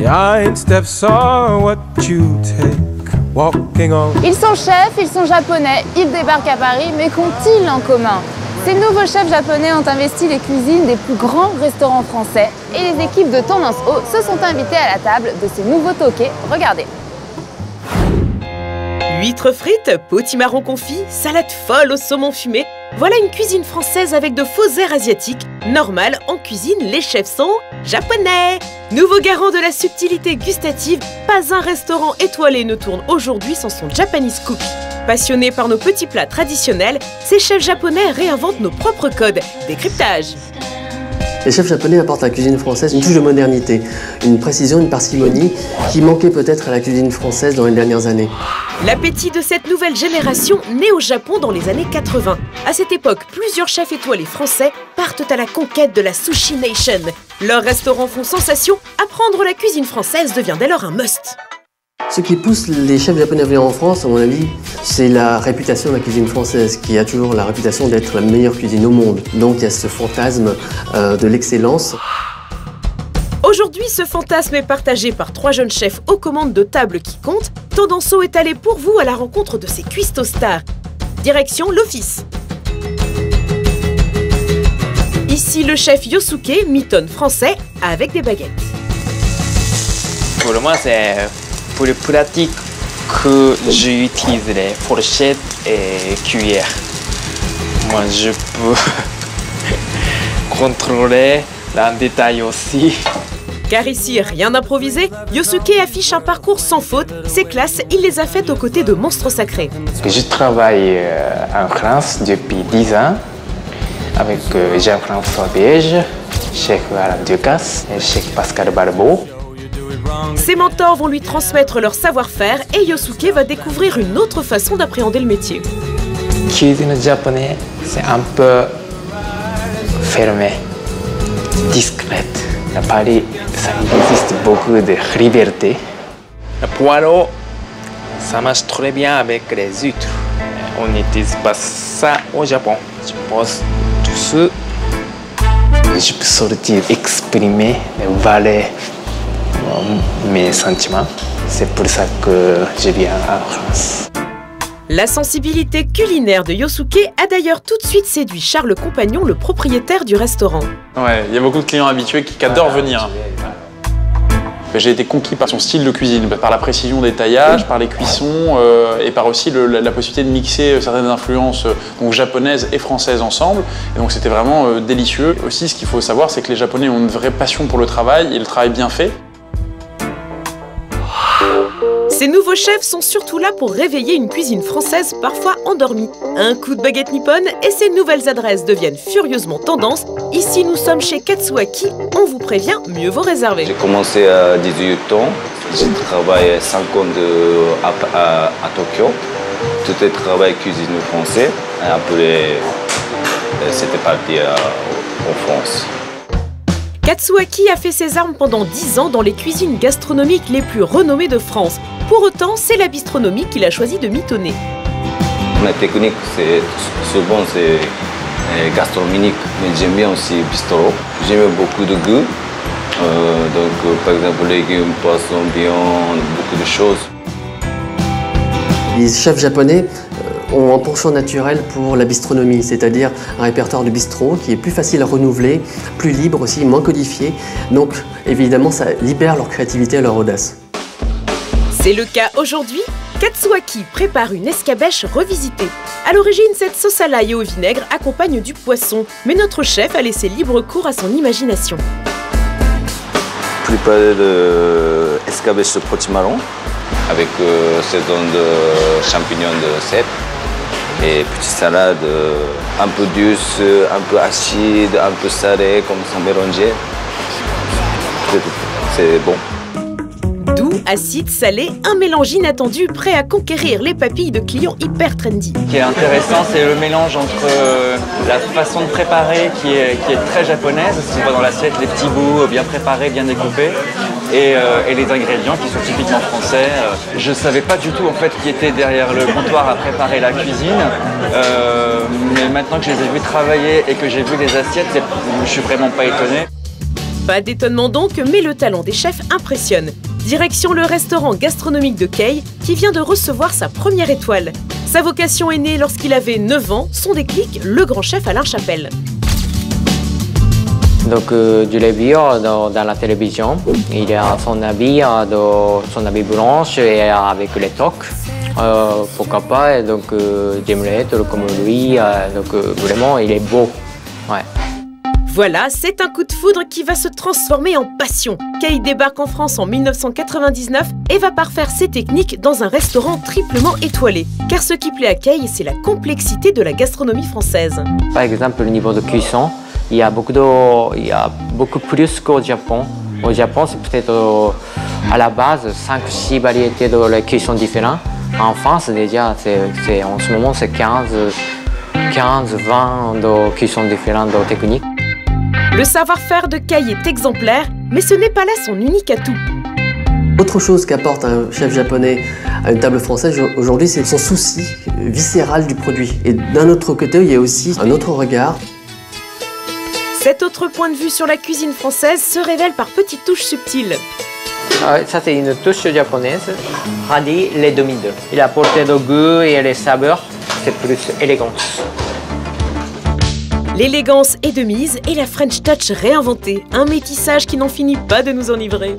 Giant steps are what you take, walking on. Ils sont chefs, ils sont japonais, ils débarquent à Paris, mais qu'ont-ils en commun? Ces nouveaux chefs japonais ont investi les cuisines des plus grands restaurants français et les équipes de Tendance Haut se sont invitées à la table de ces nouveaux tokais. Regardez. Huîtres frites, potimarron confit, salade folle au saumon fumé. Voilà une cuisine française avec de faux airs asiatiques. Normal, en cuisine, les chefs sont japonais. Nouveau garant de la subtilité gustative, pas un restaurant étoilé ne tourne aujourd'hui sans son Japanese cook. Passionnés par nos petits plats traditionnels, ces chefs japonais réinventent nos propres codes. Décryptage. Les chefs japonais apportent à la cuisine française une touche de modernité, une précision, une parcimonie qui manquait peut-être à la cuisine française dans les dernières années. L'appétit de cette nouvelle génération naît au Japon dans les années 80. À cette époque, plusieurs chefs étoilés français partent à la conquête de la Sushi Nation. Leurs restaurants font sensation, apprendre la cuisine française devient dès lors un must. Ce qui pousse les chefs japonais à venir en France, à mon avis, c'est la réputation de la cuisine française, qui a toujours la réputation d'être la meilleure cuisine au monde. Donc il y a ce fantasme de l'excellence. Aujourd'hui, ce fantasme est partagé par 3 jeunes chefs aux commandes de tables qui comptent. Tendance Haut est allé pour vous à la rencontre de ces cuistots stars. Direction l'office. Ici, le chef Yosuke mitonne français avec des baguettes. Pour moi, c'est plus pratique que j'utilise les fourchettes et cuillères. Moi, je peux contrôler en détail aussi. Car ici, rien d'improvisé, Yosuke affiche un parcours sans faute. Ses classes, il les a faites aux côtés de monstres sacrés. Je travaille en France depuis 10 ans avec Jean-François Beige, chef Alain Ducasse et chef Pascal Barbeau. Ses mentors vont lui transmettre leur savoir-faire et Yosuke va découvrir une autre façon d'appréhender le métier. Cuisine japonaise, c'est un peu fermé, discrète. À Paris, ça existe beaucoup de liberté. Le poireau, ça marche très bien avec les huîtres. On n'utilise pas ça au Japon. Je pense tout ça. Je peux sortir, exprimer les valeurs, mes sentiments. C'est pour ça que je viens en France. La sensibilité culinaire de Yosuke a d'ailleurs tout de suite séduit Charles Compagnon, le propriétaire du restaurant. Ouais, il y a beaucoup de clients habitués qui adorent venir. J'ai été conquis par son style de cuisine, par la précision des taillages, par les cuissons et par aussi la possibilité de mixer certaines influences donc, japonaises et françaises ensemble. Et donc c'était vraiment délicieux. Aussi, ce qu'il faut savoir, c'est que les Japonais ont une vraie passion pour le travail et le travail bien fait. Ces nouveaux chefs sont surtout là pour réveiller une cuisine française parfois endormie. Un coup de baguette nippone et ces nouvelles adresses deviennent furieusement tendance. Ici, nous sommes chez Katsuaki. On vous prévient, mieux vaut réserver. J'ai commencé à 18 ans. J'ai travaillé 5 ans à Tokyo. Tout est travail cuisine français. Et après, c'était parti en France. Katsuaki a fait ses armes pendant 10 ans dans les cuisines gastronomiques les plus renommées de France. Pour autant, c'est la bistronomie qu'il a choisi de mitonner. La technique, souvent c'est gastronomique, mais j'aime bien aussi bistrot. J'aime beaucoup de goût. Donc, par exemple, légumes, poissons, viande, beaucoup de choses. Les chefs japonais ont un penchant naturel pour la bistronomie, c'est-à-dire un répertoire de bistrot qui est plus facile à renouveler, plus libre aussi, moins codifié. Donc évidemment, ça libère leur créativité et leur audace. C'est le cas aujourd'hui. Katsuaki prépare une escabèche revisitée. À l'origine, cette sauce à l'ail et au vinaigre accompagne du poisson, mais notre chef a laissé libre cours à son imagination. Préparer l'escabèche potimarron avec saison de champignons de cèpe. Et petite salade un peu douce, un peu acide, un peu salée, comme ça mélangé. C'est bon. Doux, acide, salé, un mélange inattendu prêt à conquérir les papilles de clients hyper trendy. Ce qui est intéressant, c'est le mélange entre la façon de préparer qui est très japonaise. On voit dans l'assiette les petits bouts bien préparés, bien découpés. Et les ingrédients qui sont typiquement français. Je ne savais pas du tout en fait qui était derrière le comptoir à préparer la cuisine, mais maintenant que je les ai vus travailler et que j'ai vu les assiettes, je ne suis vraiment pas étonné. Pas d'étonnement donc, mais le talent des chefs impressionne. Direction le restaurant gastronomique de Kay, qui vient de recevoir sa première étoile. Sa vocation est née lorsqu'il avait 9 ans, son déclic, le grand chef Alain Chapelle. Donc je l'ai vu dans la télévision, il a son habit blanche et avec les toques. Pourquoi pas, donc j'aimerais être comme lui, donc vraiment il est beau. Ouais. Voilà, c'est un coup de foudre qui va se transformer en passion. Kay débarque en France en 1999 et va parfaire ses techniques dans un restaurant triplement étoilé. Car ce qui plaît à Kay, c'est la complexité de la gastronomie française. Par exemple, le niveau de cuisson, il y a beaucoup plus qu'au Japon. Au Japon, c'est peut-être à la base 5-6 variétés de la cuisson différentes. En France, déjà, en ce moment, c'est 15-20 de cuisson différentes de techniques. Le savoir-faire de Kay est exemplaire, mais ce n'est pas là son unique atout. Autre chose qu'apporte un chef japonais à une table française aujourd'hui, c'est son souci viscéral du produit. Et d'un autre côté, il y a aussi un autre regard. Cet autre point de vue sur la cuisine française se révèle par petites touches subtiles. Ça, c'est une touche japonaise, radis les demi-deux. Il a apporté le goût et les saveurs, c'est plus élégant. L'élégance est de mise et la French Touch réinventée, un métissage qui n'en finit pas de nous enivrer.